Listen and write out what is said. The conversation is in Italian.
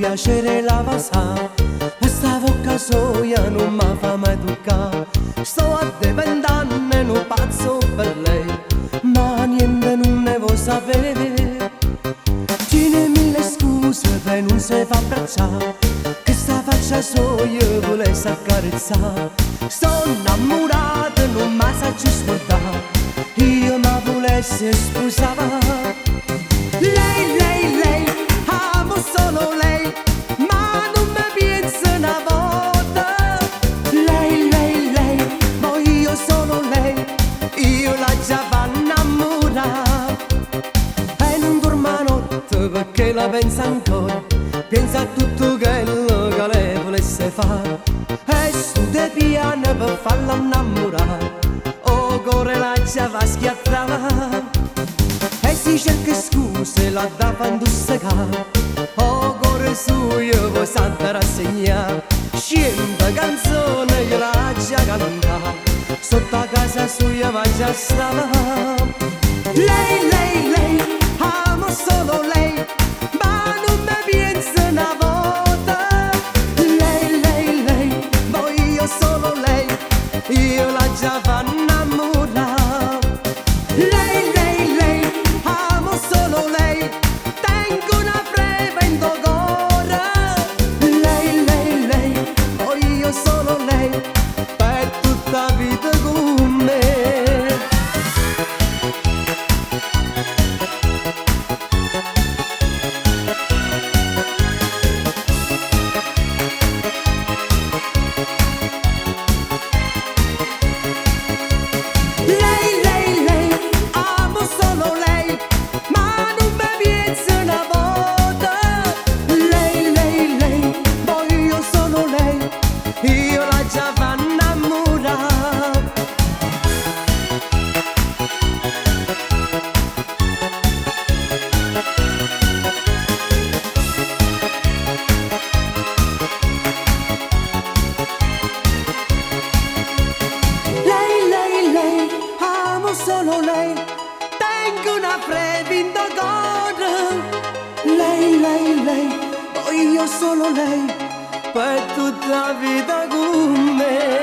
piacere la va sa, questa bocca soia non mi fa mai toccare. Sto a diventare un pazzo per lei, ma niente non ne vuoi sapere. Tiene mille scuse per non si fa abbracciare, che sta faccia soia volesse accarezzare. Sto innamorata, non mi sa ci scordare, io ma volesse sposare. Lei, amo solo lei, ma non mi penso una volta. Lei, voglio solo lei, io la già va innamorata. E non dormo notte perché la pensa ancora, pensa a tutto quello che lei volesse fare. E su de piano per farla innamorare, oh cuore la già va schiattare. E si cerca scuse, la da quando seccare, oh cuore suo vuoi sempre rassegnare. Cento canzoni io la già cantare, sotto a casa sua ma già stava. Lei, amo solo lei, ma non mi penso una volta. Lei, voglio solo lei, io la già va innamorare. Lei, amo solo lei, tengo una breve in cuore. Lei, voglio solo lei, per tutta la vita con me. Lei, amo solo lei, ma non mi penso una volta. Lei, voglio solo lei, io la già va innamorata. Lei, amo solo lei, tengo una fredda in cuore. Lei, voglio solo lei, per tutta la vita con me.